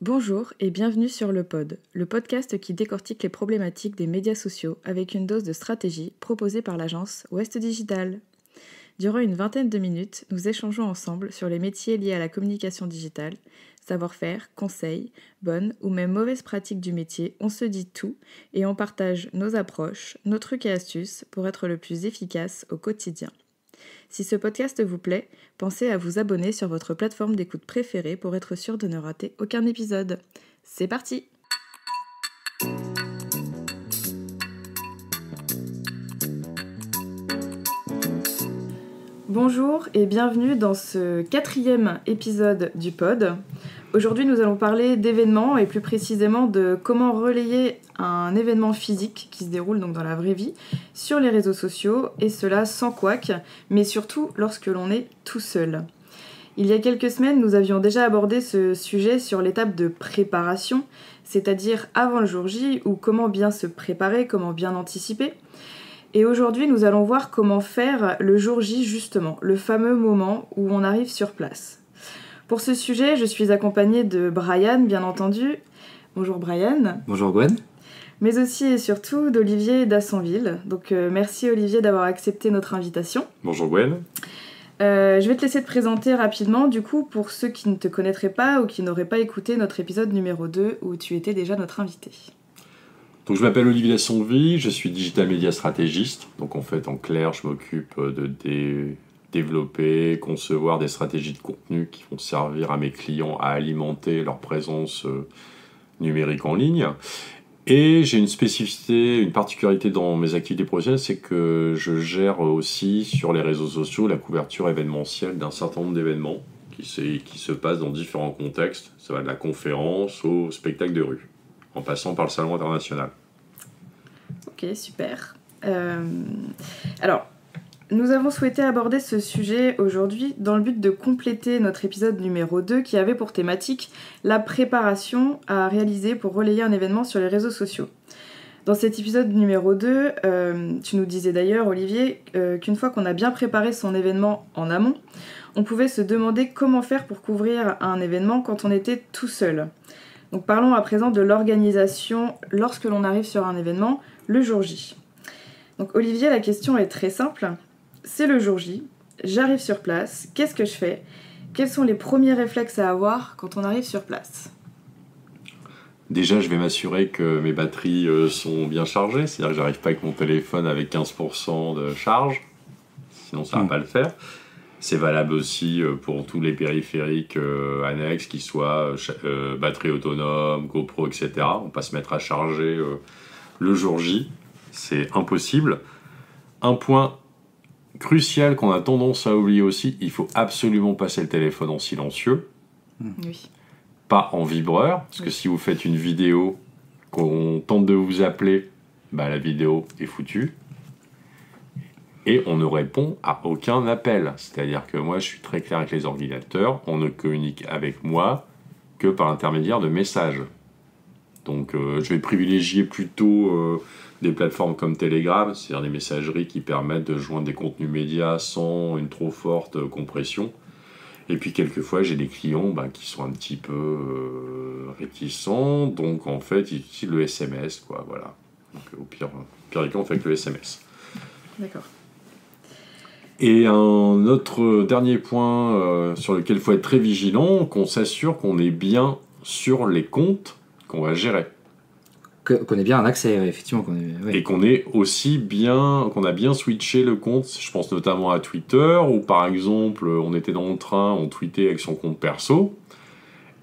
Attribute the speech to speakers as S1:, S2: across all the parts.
S1: Bonjour et bienvenue sur Le Pod, le podcast qui décortique les problématiques des médias sociaux avec une dose de stratégie proposée par l'agence Ouest Digital. Durant une vingtaine de minutes, nous échangeons ensemble sur les métiers liés à la communication digitale, savoir-faire, conseils, bonnes ou même mauvaises pratiques du métier, on se dit tout et on partage nos approches, nos trucs et astuces pour être le plus efficace au quotidien. Si ce podcast vous plaît, pensez à vous abonner sur votre plateforme d'écoute préférée pour être sûr de ne rater aucun épisode. C'est parti! Bonjour et bienvenue dans ce 4e épisode du Pod. Aujourd'hui, nous allons parler d'événements et plus précisément de comment relayer un événement physique qui se déroule donc dans la vraie vie sur les réseaux sociaux et cela sans couac, mais surtout lorsque l'on est tout seul. Il y a quelques semaines, nous avions déjà abordé ce sujet sur l'étape de préparation, c'est-à-dire avant le jour J ou comment bien se préparer, comment bien anticiper. Et aujourd'hui, nous allons voir comment faire le jour J justement, le fameux moment où on arrive sur place. Pour ce sujet, je suis accompagnée de Brian, bien entendu. Bonjour Brian.
S2: Bonjour Gwen.
S1: Mais aussi et surtout d'Olivier d'Assonville. Donc merci Olivier d'avoir accepté notre invitation.
S3: Bonjour Gwen.
S1: Je vais te laisser te présenter rapidement, du coup, pour ceux qui ne te connaîtraient pas ou qui n'auraient pas écouté notre épisode numéro 2 où tu étais déjà notre invité.
S3: Donc je m'appelle Olivier d'Assonville, je suis digital media stratégiste. Donc en fait, en clair, je m'occupe de développer, concevoir des stratégies de contenu qui vont servir à mes clients à alimenter leur présence numérique en ligne. Et j'ai une spécificité, une particularité dans mes activités professionnelles, c'est que je gère aussi sur les réseaux sociaux la couverture événementielle d'un certain nombre d'événements qui se passent dans différents contextes. Ça va de la conférence au spectacle de rue, en passant par le salon international.
S1: Ok, super. Alors, nous avons souhaité aborder ce sujet aujourd'hui dans le but de compléter notre épisode numéro 2 qui avait pour thématique la préparation à réaliser pour relayer un événement sur les réseaux sociaux. Dans cet épisode numéro 2, tu nous disais d'ailleurs, Olivier, qu'une fois qu'on a bien préparé son événement en amont, on pouvait se demander comment faire pour couvrir un événement quand on était tout seul. Donc parlons à présent de l'organisation lorsque l'on arrive sur un événement, le jour J. Donc Olivier, la question est très simple. C'est le jour J, j'arrive sur place, qu'est-ce que je fais ? Quels sont les premiers réflexes à avoir quand on arrive sur place ?
S3: Déjà, je vais m'assurer que mes batteries sont bien chargées, c'est-à-dire que j'arrive pas avec mon téléphone avec 15% de charge, sinon ça va pas le faire. C'est valable aussi pour tous les périphériques annexes, qu'ils soient batterie autonome, GoPro, etc. On va pas se mettre à charger le jour J, c'est impossible. Un point crucial qu'on a tendance à oublier aussi, il faut absolument passer le téléphone en silencieux,
S1: Oui.
S3: pas en vibreur, parce que si vous faites une vidéo, qu'on tente de vous appeler, la vidéo est foutue. Et on ne répond à aucun appel. C'est-à-dire que moi, je suis très clair avec les ordinateurs, on ne communique avec moi que par l'intermédiaire de messages. Donc je vais privilégier plutôt des plateformes comme Telegram, c'est-à-dire des messageries qui permettent de joindre des contenus médias sans une trop forte compression. Et puis quelquefois, j'ai des clients qui sont un petit peu réticents, donc en fait, ils utilisent le SMS, quoi, voilà. Donc au pire des cas, on fait avec le SMS.
S1: D'accord.
S3: Et un autre dernier point sur lequel il faut être très vigilant, qu'on s'assure qu'on est bien sur les comptes qu'on va gérer.
S2: Qu'on ait bien un accès, effectivement.
S3: Et qu'on ait aussi qu'on a bien switché le compte, je pense notamment à Twitter, où par exemple, on était dans le train, on tweetait avec son compte perso,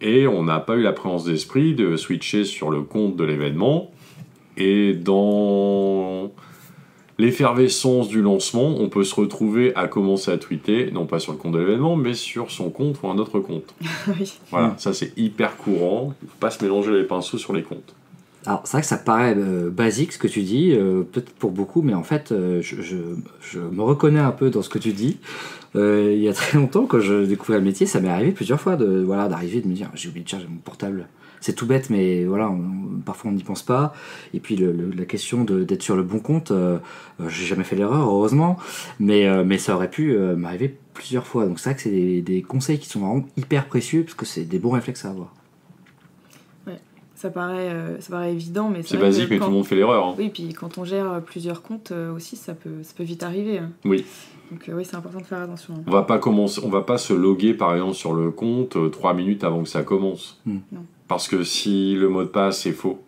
S3: et on n'a pas eu la présence d'esprit de switcher sur le compte de l'événement, et dans l'effervescence du lancement, on peut se retrouver à commencer à tweeter, non pas sur le compte de l'événement, mais sur son compte ou un autre compte.
S1: Oui.
S3: Voilà, ça c'est hyper courant, il ne faut pas se mélanger les pinceaux sur les comptes.
S2: Alors, c'est vrai que ça paraît basique ce que tu dis, peut-être pour beaucoup, mais en fait, je me reconnais un peu dans ce que tu dis. Il y a très longtemps, quand je découvrais le métier, ça m'est arrivé plusieurs fois d'arriver de me dire j'ai oublié de charger mon portable. C'est tout bête, mais voilà, parfois on n'y pense pas. Et puis la question d'être sur le bon compte, j'ai jamais fait l'erreur, heureusement, mais ça aurait pu m'arriver plusieurs fois. Donc c'est vrai que c'est des conseils qui sont vraiment hyper précieux, parce que c'est des bons réflexes à avoir.
S1: ça paraît évident, mais
S3: C'est
S1: vrai
S3: basique,
S1: que
S3: mais tout le monde fait l'erreur. Hein.
S1: Oui, puis quand on gère plusieurs comptes aussi, ça peut vite arriver. Hein.
S3: Oui.
S1: Donc oui, c'est important de faire attention.
S3: On va pas se loguer par exemple sur le compte 3 minutes avant que ça commence.
S1: Non.
S3: Parce que si le mot de passe est faux,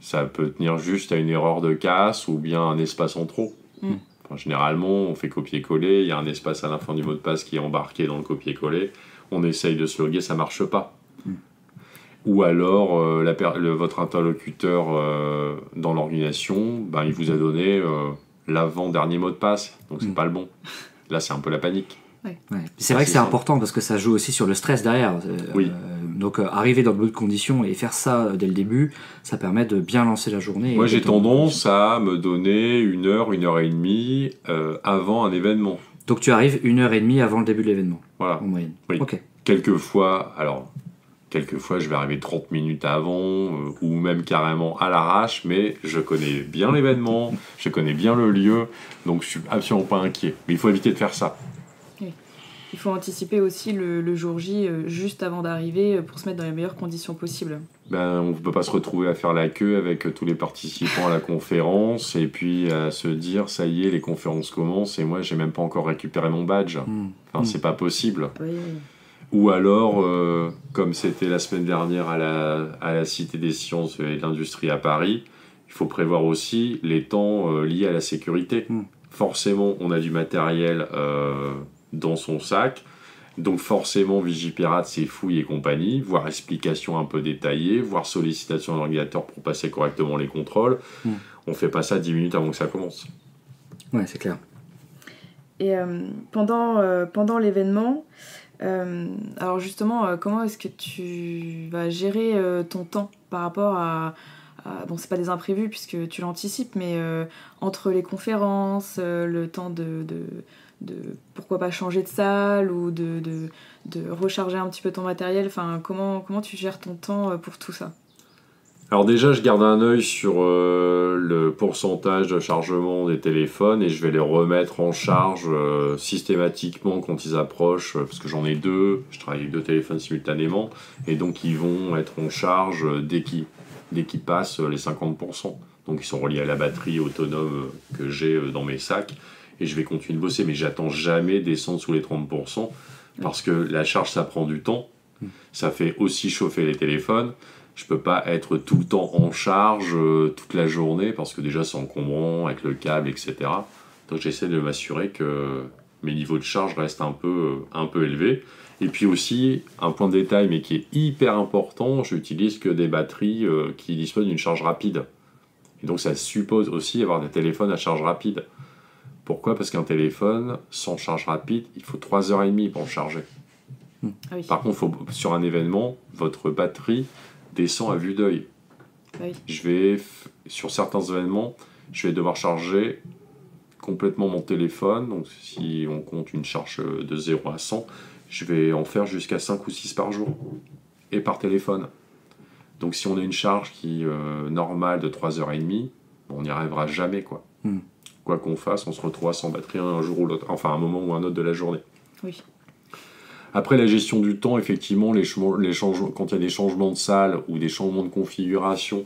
S3: ça peut tenir juste à une erreur de casse ou bien un espace en trop. Enfin, généralement, on fait copier-coller, il y a un espace à la fin du mot de passe qui est embarqué dans le copier-coller. On essaye de se loguer, ça marche pas. Ou alors, votre interlocuteur dans l'organisation, il vous a donné l'avant-dernier mot de passe, donc c'est pas le bon. Là, c'est un peu la panique.
S2: Ouais. C'est vrai que c'est important parce que ça joue aussi sur le stress derrière.
S3: Oui.
S2: Donc arriver dans de bonnes conditions et faire ça dès le début, ça permet de bien lancer la journée.
S3: Moi, j'ai tendance à me donner 1 heure et demie avant un événement.
S2: Donc tu arrives 1h30 avant le début de l'événement,
S3: voilà.
S2: En moyenne.
S3: Oui.
S2: Ok.
S3: Quelquefois, je vais arriver 30 minutes avant, ou même carrément à l'arrache, mais je connais bien l'événement, je connais bien le lieu, donc je suis absolument pas inquiet. Mais il faut éviter de faire ça.
S1: Oui. Il faut anticiper aussi le jour J juste avant d'arriver pour se mettre dans les meilleures conditions possibles.
S3: On ne peut pas se retrouver à faire la queue avec tous les participants à la conférence et puis à se dire ça y est, les conférences commencent et moi j'ai même pas encore récupéré mon badge. C'est pas possible.
S1: Oui.
S3: Ou alors, comme c'était la semaine dernière à la Cité des Sciences et de l'Industrie à Paris, il faut prévoir aussi les temps liés à la sécurité. Forcément, on a du matériel dans son sac, donc forcément Vigipirate, c'est fouilles et compagnie, voire explication un peu détaillée, voire sollicitation de l'ordinateur pour passer correctement les contrôles. On fait pas ça 10 minutes avant que ça commence.
S2: Ouais, c'est clair.
S1: Et pendant l'événement, alors justement, comment est-ce que tu vas gérer ton temps par rapport à bon, c'est pas des imprévus puisque tu l'anticipes, mais entre les conférences, le temps de pourquoi pas changer de salle ou de recharger un petit peu ton matériel, enfin comment tu gères ton temps pour tout ça?
S3: Alors déjà, je garde un œil sur le pourcentage de chargement des téléphones et je vais les remettre en charge systématiquement quand ils approchent, parce que j'en ai 2, je travaille avec 2 téléphones simultanément, et donc ils vont être en charge dès qu'ils passent les 50%. Donc ils sont reliés à la batterie autonome que j'ai dans mes sacs, et je vais continuer de bosser, mais j'attends jamais descendre sous les 30%, parce que la charge, ça prend du temps, ça fait aussi chauffer les téléphones. Je peux pas être tout le temps en charge toute la journée parce que déjà c'est encombrant avec le câble, etc. Donc j'essaie de m'assurer que mes niveaux de charge restent un peu élevés. Et puis aussi, un point de détail mais qui est hyper important, j'utilise que des batteries qui disposent d'une charge rapide. Et donc ça suppose aussi avoir des téléphones à charge rapide. Pourquoi ? Parce qu'un téléphone sans charge rapide, il faut 3h30 pour le charger.
S1: Ah oui.
S3: Par contre, sur un événement, votre batterie descend à vue d'œil.
S1: Oui.
S3: Sur certains événements, je vais devoir charger complètement mon téléphone. Donc si on compte une charge de 0 à 100, je vais en faire jusqu'à 5 ou 6 par jour. Et par téléphone. Donc si on a une charge qui normale de 3h30, on n'y arrivera jamais, quoi. Quoi qu'on fasse, on se retrouve sans batterie un jour ou l'autre. Enfin, un moment ou un autre de la journée.
S1: Oui.
S3: Après, la gestion du temps, effectivement, les changements, quand il y a des changements de salle ou des changements de configuration,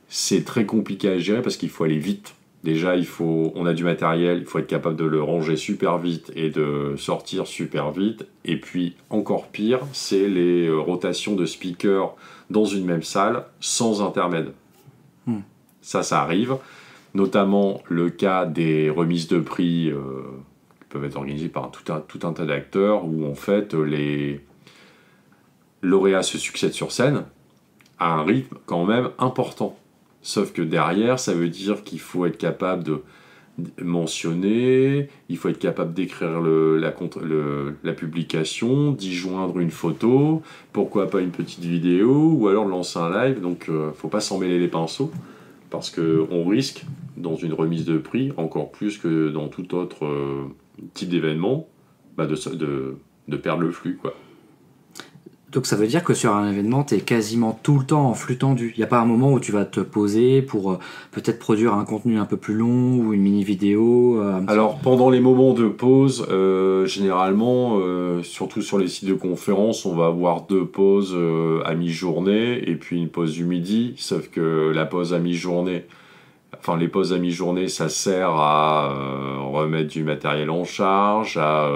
S3: c'est très compliqué à gérer parce qu'il faut aller vite. Déjà, on a du matériel, il faut être capable de le ranger super vite et de sortir super vite. Et puis, encore pire, c'est les rotations de speakers dans une même salle sans intermède. Ça arrive. Notamment le cas des remises de prix qui peuvent être organisées par tout un tas d'acteurs où en fait les lauréats se succèdent sur scène à un rythme quand même important. Sauf que derrière, ça veut dire qu'il faut être capable de mentionner, il faut être capable d'écrire la publication, d'y joindre une photo, pourquoi pas une petite vidéo, ou alors de lancer un live. Donc faut pas s'en mêler les pinceaux. Parce qu'on risque, dans une remise de prix, encore plus que dans tout autre type d'événement, de perdre le flux, quoi.
S2: Donc ça veut dire que sur un événement, tu es quasiment tout le temps en flux tendu. Il n'y a pas un moment où tu vas te poser pour peut-être produire un contenu un peu plus long ou une mini-vidéo
S3: Alors, pendant les moments de pause, généralement, surtout sur les sites de conférences, on va avoir 2 pauses à mi-journée et puis une pause du midi. Sauf que la pause à mi-journée, enfin les pauses à mi-journée, ça sert à remettre du matériel en charge, à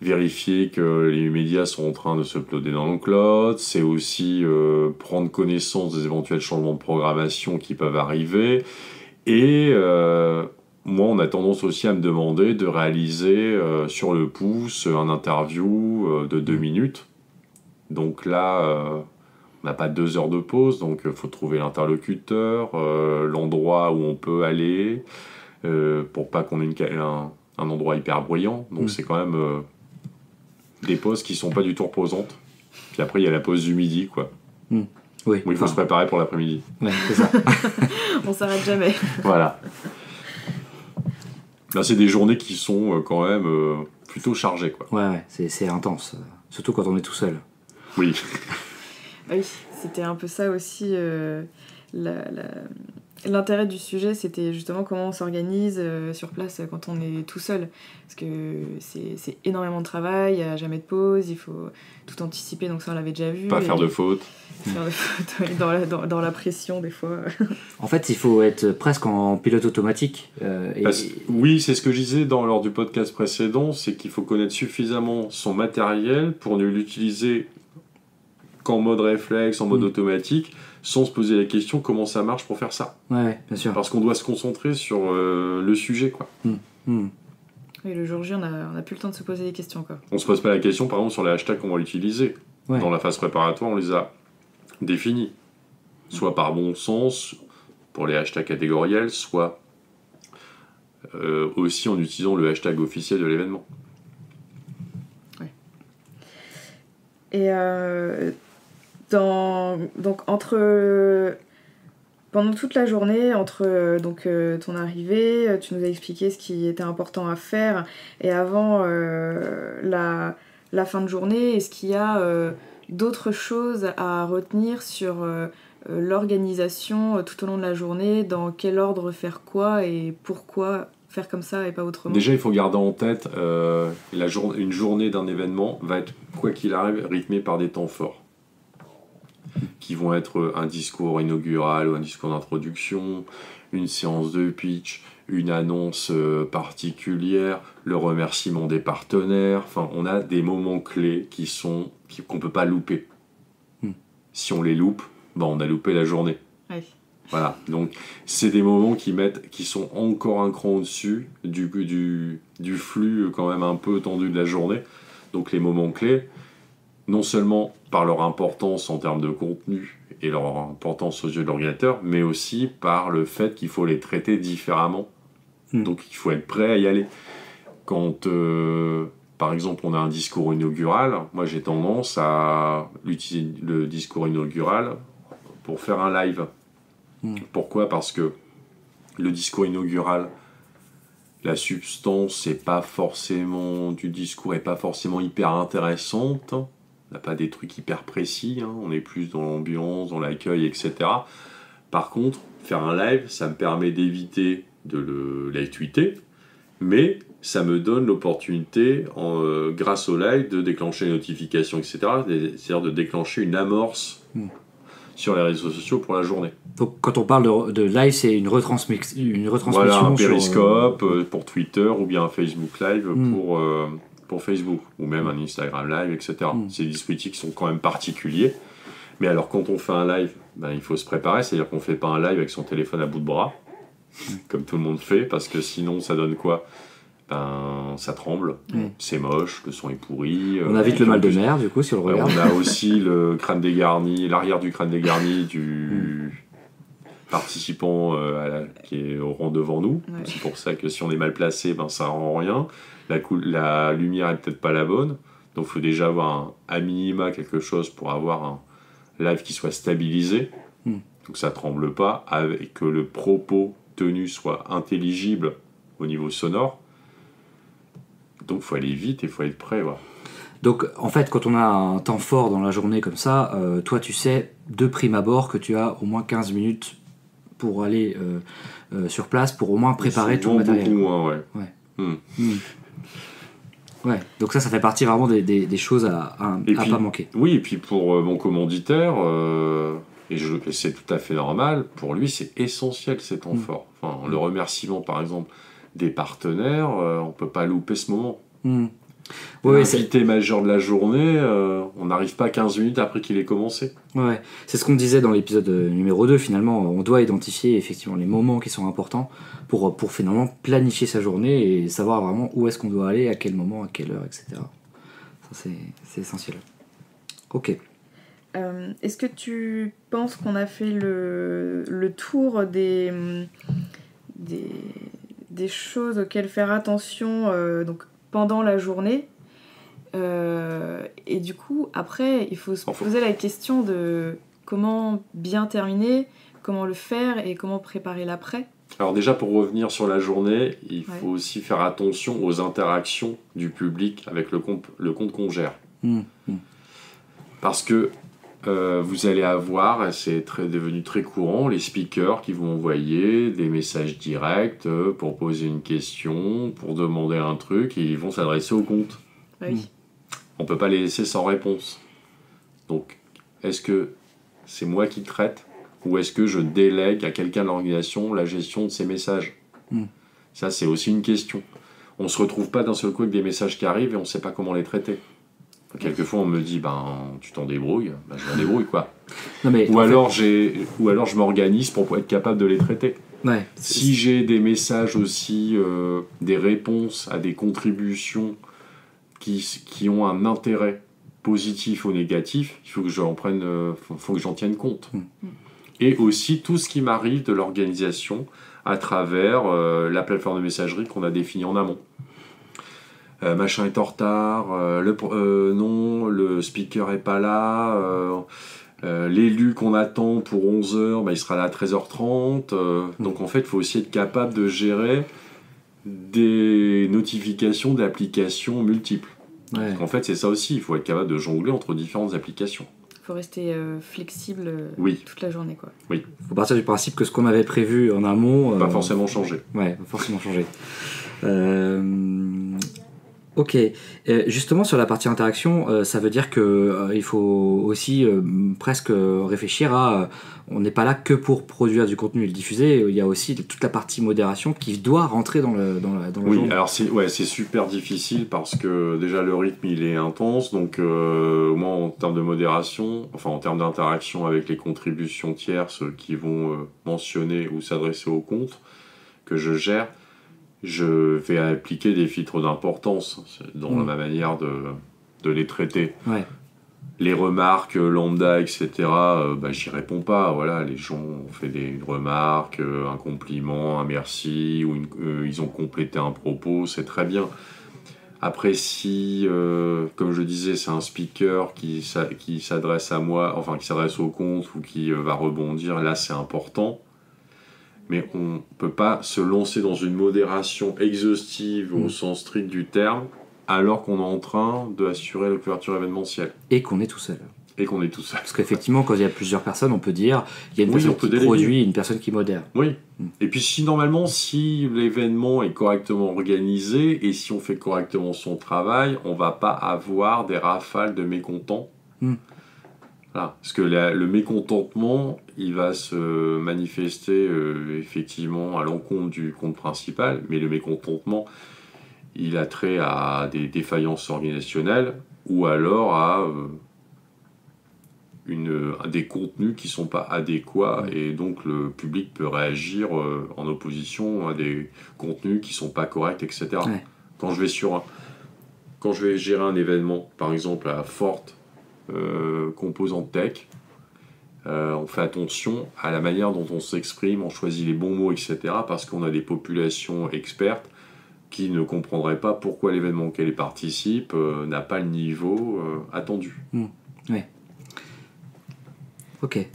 S3: vérifier que les médias sont en train de se uploader dans le cloud. C'est aussi prendre connaissance des éventuels changements de programmation qui peuvent arriver. Et moi, on a tendance aussi à me demander de réaliser sur le pouce un interview de 2 minutes. Donc là, on n'a pas 2 heures de pause, donc il faut trouver l'interlocuteur, l'endroit où on peut aller, pour pas qu'on ait un endroit hyper bruyant. Donc c'est quand même des pauses qui sont pas du tout reposantes. Puis après, il y a la pause du midi, quoi.
S2: Oui,
S3: où il faut se préparer pour l'après-midi.
S2: Ouais, c'est ça.
S1: On s'arrête jamais.
S3: Voilà. Là, c'est des journées qui sont quand même plutôt chargées, quoi.
S2: Ouais, c'est intense. Surtout quand on est tout seul.
S3: Oui.
S1: Oui, c'était un peu ça aussi. L'intérêt du sujet, c'était justement comment on s'organise sur place quand on est tout seul. Parce que c'est énormément de travail, il n'y a jamais de pause, il faut tout anticiper, donc ça on l'avait déjà vu.
S3: Pas faire de fautes.
S1: Faire de fautes, dans la pression des fois.
S2: En fait, il faut être presque en pilote automatique.
S3: Oui, c'est ce que je disais lors du podcast précédent, c'est qu'il faut connaître suffisamment son matériel pour ne l'utiliser qu'en mode réflexe, en mode automatique, sans se poser la question comment ça marche pour faire ça.
S2: Ouais, bien sûr.
S3: Parce qu'on doit se concentrer sur le sujet, quoi.
S1: Oui, le jour J, on a plus le temps de se poser des questions, quoi.
S3: On se pose pas la question, par exemple, sur les hashtags qu'on va utiliser.
S2: Ouais.
S3: Dans la phase préparatoire, on les a définis. Soit par bon sens, pour les hashtags catégoriels, soit aussi en utilisant le hashtag officiel de l'événement.
S1: Ouais. Et donc pendant toute la journée, entre ton arrivée, tu nous as expliqué ce qui était important à faire, et avant la fin de journée, est-ce qu'il y a d'autres choses à retenir sur l'organisation tout au long de la journée, dans quel ordre faire quoi et pourquoi faire comme ça et pas autrement?
S3: Déjà, il faut garder en tête une journée d'un événement va être, quoi qu'il arrive, rythmée par des temps forts qui vont être un discours inaugural ou un discours d'introduction, une séance de pitch, une annonce particulière, le remerciement des partenaires. Enfin, on a des moments clés qu'on peut pas louper. Si on les loupe, on a loupé la journée.
S1: Ouais.
S3: Voilà, donc c'est des moments qui sont encore un cran au-dessus du flux quand même un peu tendu de la journée. Donc les moments clés, non seulement par leur importance en termes de contenu et leur importance aux yeux de l'ordinateur, mais aussi par le fait qu'il faut les traiter différemment. Donc il faut être prêt à y aller. Quand, par exemple, on a un discours inaugural, moi j'ai tendance à utiliser le discours inaugural pour faire un live. Pourquoi ? Parce que le discours inaugural, la substance du discours n'est pas forcément hyper intéressante. On n'a pas des trucs hyper précis, on est plus dans l'ambiance, dans l'accueil, etc. Par contre, faire un live, ça me permet d'éviter de le live tweeter, mais ça me donne l'opportunité, grâce au live, de déclencher une notification, etc. C'est-à-dire de déclencher une amorce sur les réseaux sociaux pour la journée.
S2: Donc quand on parle de live, c'est une retransmission.
S3: Voilà, un Periscope pour Twitter ou bien un Facebook Live pour Facebook, ou même un Instagram Live, etc. C'est des dispositifs qui sont quand même particuliers. Mais alors quand on fait un live, il faut se préparer, c'est-à-dire qu'on ne fait pas un live avec son téléphone à bout de bras, comme tout le monde fait, parce que sinon ça donne quoi ? Ça tremble, c'est moche, le son est pourri.
S2: On a vite le mal de mer, du coup, si on le regarde.
S3: On a aussi le crâne dégarni, l'arrière du crâne dégarni du participant qui est au rang devant nous. Ouais. C'est pour ça que si on est mal placé, ça rend rien. La lumière est peut-être pas la bonne, donc il faut déjà avoir à minima quelque chose pour avoir un live qui soit stabilisé, donc ça tremble pas, avec que le propos tenu soit intelligible au niveau sonore. Donc il faut aller vite et il faut être prêt. Voilà.
S2: Donc en fait, quand on a un temps fort dans la journée comme ça, toi tu sais de prime abord que tu as au moins 15 minutes pour aller sur place, pour au moins préparer tout le matériel.
S3: Beaucoup moins, ouais.
S2: Ouais, donc ça fait partie vraiment des choses à pas manquer.
S3: Oui, et puis pour mon commanditaire, et c'est tout à fait normal, pour lui c'est essentiel ces temps forts. Enfin, le remerciement par exemple des partenaires, on peut pas louper ce moment. L'invité majeur de la journée, on n'arrive pas 15 minutes après qu'il ait commencé.
S2: Ouais, c'est ce qu'on disait dans l'épisode numéro 2, finalement, on doit identifier effectivement les moments qui sont importants pour finalement planifier sa journée et savoir vraiment où est-ce qu'on doit aller, à quel moment, à quelle heure, etc. Ça c'est essentiel. Ok.
S1: Est-ce que tu penses qu'on a fait le tour des choses auxquelles faire attention donc pendant la journée et du coup après il faut se poser la question de comment bien terminer, comment le faire et comment préparer l'après.
S3: Alors déjà pour revenir sur la journée, il faut aussi faire attention aux interactions du public avec le compte qu'on gère. Parce que vous allez avoir, et c'est devenu très courant, les speakers qui vont envoyer des messages directs pour poser une question, pour demander un truc, et ils vont s'adresser au compte.
S1: Oui.
S3: On ne peut pas les laisser sans réponse. Donc, est-ce que c'est moi qui traite, ou est-ce que je délègue à quelqu'un de l'organisation la gestion de ces messages ? Ça, c'est aussi une question. On ne se retrouve pas d'un seul coup avec des messages qui arrivent et on ne sait pas comment les traiter. Quelquefois, on me dit, tu t'en débrouilles, je m'en débrouille, quoi.
S2: Non, mais
S3: ou alors je m'organise pour être capable de les traiter.
S2: Ouais,
S3: si j'ai des messages aussi, des réponses à des contributions qui ont un intérêt positif ou négatif, il faut que j'en tienne compte. Et aussi tout ce qui m'arrive de l'organisation à travers la plateforme de messagerie qu'on a définie en amont. Machin est en retard, non, le speaker est pas là, l'élu qu'on attend pour 11h, il sera là à 13h30. Donc en fait, il faut aussi être capable de gérer des notifications d'applications multiples. Ouais. En fait, c'est ça aussi, il faut être capable de jongler entre différentes applications.
S1: Il faut rester flexible toute la journée, quoi.
S3: Oui.
S2: Il faut partir du principe que ce qu'on avait prévu en amont...
S3: Pas forcément changer.
S2: Ouais, pas forcément changer. Ok, justement sur la partie interaction, ça veut dire que il faut aussi presque réfléchir à on n'est pas là que pour produire du contenu et le diffuser, il y a aussi toute la partie modération qui doit rentrer dans le
S3: oui,
S2: genre.
S3: Alors c'est super difficile parce que déjà le rythme il est intense, donc au moins en termes de modération, enfin en termes d'interaction avec les contributions tierces qui vont mentionner ou s'adresser au compte que je gère, je vais appliquer des filtres d'importance dans ma manière de les traiter.
S2: Ouais.
S3: Les remarques lambda, etc., j'y réponds pas. Voilà, les gens ont fait une remarque, un compliment, un merci, ou ils ont complété un propos, c'est très bien. Après, si, comme je disais, c'est un speaker qui s'adresse à moi, enfin qui s'adresse au compte ou qui va rebondir, là c'est important. Mais on ne peut pas se lancer dans une modération exhaustive au sens strict du terme, alors qu'on est en train d'assurer la couverture événementielle.
S2: Et qu'on est tout seul.
S3: Parce
S2: qu'effectivement, quand il y a plusieurs personnes, on peut dire il y a une personne qui produit, une personne qui modère.
S3: Oui. Et puis si l'événement est correctement organisé et si on fait correctement son travail, on ne va pas avoir des rafales de mécontents. Voilà. Parce que le mécontentement, il va se manifester effectivement à l'encontre du compte principal, mais le mécontentement, il a trait à des défaillances organisationnelles ou alors à des contenus qui ne sont pas adéquats et donc le public peut réagir en opposition à des contenus qui ne sont pas corrects, etc. Ouais. Quand je vais gérer un événement, par exemple à forte composante tech, on fait attention à la manière dont on s'exprime, on choisit les bons mots, etc. parce qu'on a des populations expertes qui ne comprendraient pas pourquoi l'événement auquel ils participent n'a pas le niveau attendu.
S2: Ouais. Ok.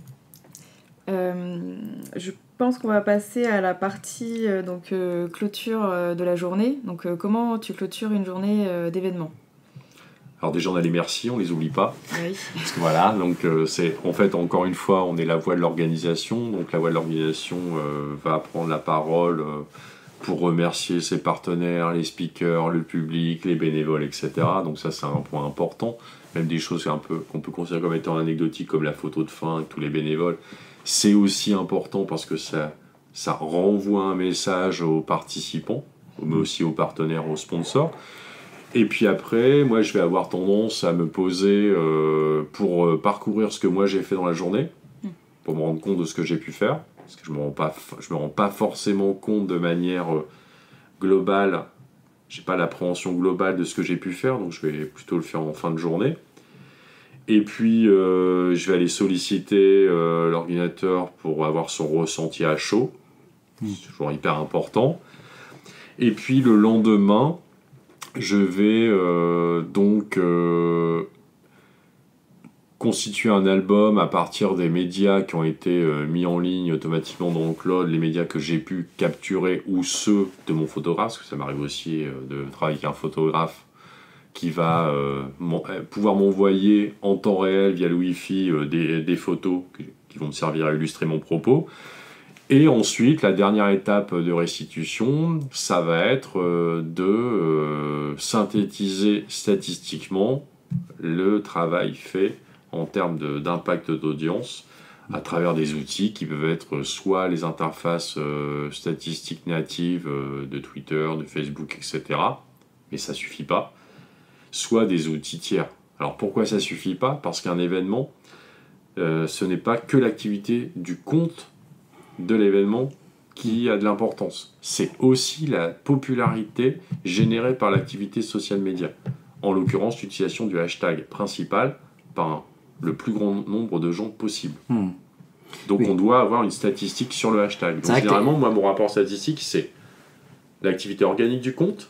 S1: Je pense qu'on va passer à la partie clôture de la journée. Donc comment tu clôtures une journée d'événement ?
S3: Alors déjà on a les merci, on les oublie pas.
S1: Oui.
S3: Parce que voilà, donc c'est en fait encore une fois on est la voix de l'organisation, donc la voix de l'organisation va prendre la parole pour remercier ses partenaires, les speakers, le public, les bénévoles, etc. Donc ça c'est un point important, même des choses qu'on peut considérer comme étant anecdotiques comme la photo de fin avec tous les bénévoles, c'est aussi important parce que ça renvoie un message aux participants, mais aussi aux partenaires, aux sponsors. Et puis après, moi je vais avoir tendance à me poser pour parcourir ce que moi j'ai fait dans la journée, pour me rendre compte de ce que j'ai pu faire, parce que je me rends pas forcément compte de manière globale, j'ai pas l'appréhension globale de ce que j'ai pu faire, donc je vais plutôt le faire en fin de journée. Et puis je vais aller solliciter l'ordinateur pour avoir son ressenti à chaud, c'est toujours hyper important. Et puis le lendemain, je vais donc constituer un album à partir des médias qui ont été mis en ligne automatiquement dans le cloud, les médias que j'ai pu capturer ou ceux de mon photographe, parce que ça m'arrive aussi de travailler avec un photographe qui va pouvoir m'envoyer en temps réel via le Wi-Fi des photos qui vont me servir à illustrer mon propos. Et ensuite, la dernière étape de restitution, ça va être de synthétiser statistiquement le travail fait en termes d'impact d'audience à travers des outils qui peuvent être soit les interfaces statistiques natives de Twitter, de Facebook, etc. Mais ça suffit pas. Soit des outils tiers. Alors pourquoi ça suffit pas ? Parce qu'un événement, ce n'est pas que l'activité du compte de l'événement qui a de l'importance. C'est aussi la popularité générée par l'activité social media. En l'occurrence, l'utilisation du hashtag principal par le plus grand nombre de gens possible. Donc on doit avoir une statistique sur le hashtag. Donc généralement, moi, mon rapport statistique, c'est l'activité organique du compte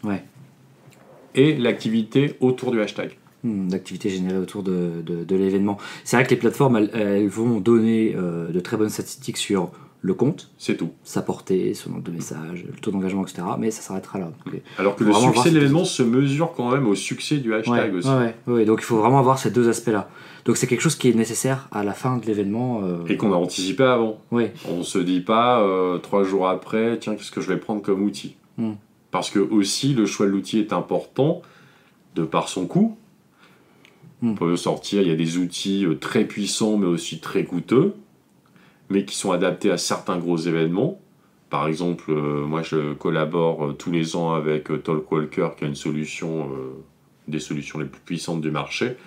S3: et l'activité autour du hashtag.
S2: D'activité générée autour de l'événement. C'est vrai que les plateformes, elles vont donner de très bonnes statistiques sur le compte,
S3: c'est tout.
S2: Sa portée, son nombre de messages, le taux d'engagement, etc. Mais ça s'arrêtera là. Donc,
S3: alors que le succès de l'événement se mesure quand même au succès du hashtag aussi.
S2: Ouais, donc il faut vraiment avoir ces deux aspects-là. Donc c'est quelque chose qui est nécessaire à la fin de l'événement.
S3: Et qu'on a anticipé avant. On se dit pas 3 jours après, tiens, qu'est-ce que je vais prendre comme outil Parce que aussi, le choix de l'outil est important de par son coût. On peut sortir, il y a des outils très puissants mais aussi très coûteux, mais qui sont adaptés à certains gros événements. Par exemple, moi je collabore tous les ans avec Talkwalker, qui a une solution, des solutions les plus puissantes du marché.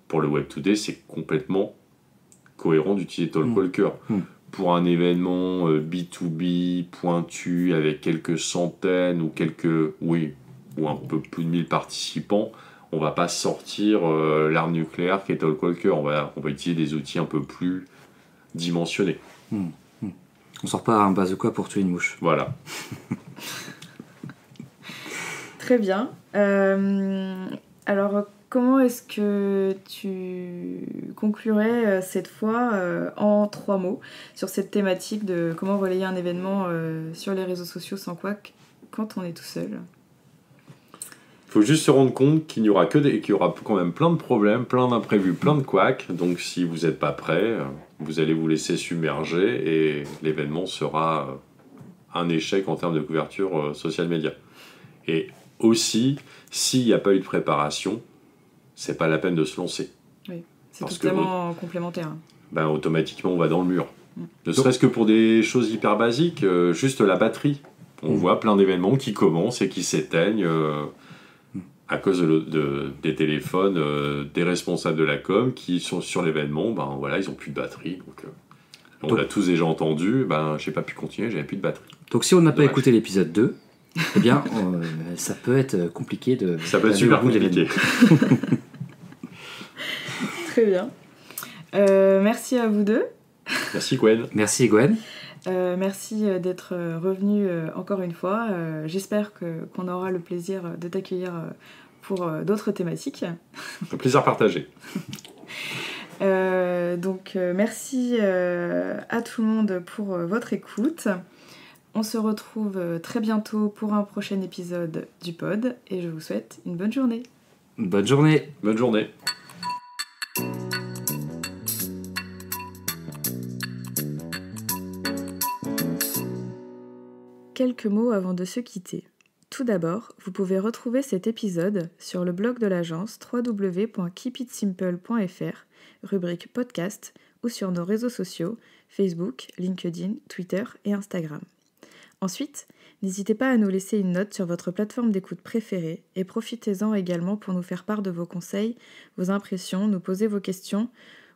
S3: Pour le Web Today, c'est complètement cohérent d'utiliser Talkwalker. Pour un événement B2B pointu avec quelques centaines ou un peu plus de 1000 participants, on va pas sortir l'arme nucléaire qui est Talkwalker. On va utiliser des outils un peu plus dimensionnés.
S2: On sort pas un bazooka pour tuer une mouche.
S3: Voilà.
S1: Très bien. Alors, comment est-ce que tu conclurais cette fois en 3 mots sur cette thématique de comment relayer un événement sur les réseaux sociaux sans couac quand on est tout seul ?
S3: Il faut juste se rendre compte qu'il n'y aura qu'il y aura quand même plein de problèmes, plein d'imprévus, plein de couacs. Donc si vous n'êtes pas prêt, vous allez vous laisser submerger et l'événement sera un échec en termes de couverture social media. Et aussi, s'il n'y a pas eu de préparation, c'est pas la peine de se lancer.
S1: Oui, c'est totalement complémentaire.
S3: Automatiquement, on va dans le mur. Ne serait-ce que pour des choses hyper basiques, juste la batterie. On voit plein d'événements qui commencent et qui s'éteignent à cause des téléphones des responsables de la com qui sont sur l'événement, ils n'ont plus de batterie. Donc, on l'a tous déjà entendu, j'ai pas pu continuer, j'avais plus de batterie.
S2: Donc si on n'a pas écouté l'épisode 2, eh bien, ça peut être compliqué de...
S3: Ça peut être super compliqué.
S1: Très bien. Merci à vous deux.
S3: Merci Gwen.
S2: Merci Gwen.
S1: Merci d'être revenu encore une fois. J'espère qu'on aura le plaisir de t'accueillir pour d'autres thématiques.
S3: Un plaisir partagé.
S1: Donc merci à tout le monde pour votre écoute. On se retrouve très bientôt pour un prochain épisode du pod et je vous souhaite une bonne journée.
S2: Bonne journée.
S3: Bonne journée.
S1: Quelques mots avant de se quitter. Tout d'abord, vous pouvez retrouver cet épisode sur le blog de l'agence www.keepitsimple.fr, rubrique podcast, ou sur nos réseaux sociaux, Facebook, LinkedIn, Twitter et Instagram. Ensuite, n'hésitez pas à nous laisser une note sur votre plateforme d'écoute préférée et profitez-en également pour nous faire part de vos conseils, vos impressions, nous poser vos questions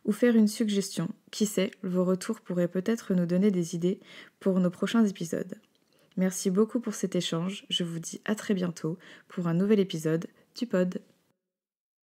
S1: ou faire une suggestion. Qui sait, vos retours pourraient peut-être nous donner des idées pour nos prochains épisodes. Merci beaucoup pour cet échange, je vous dis à très bientôt pour un nouvel épisode du Pod.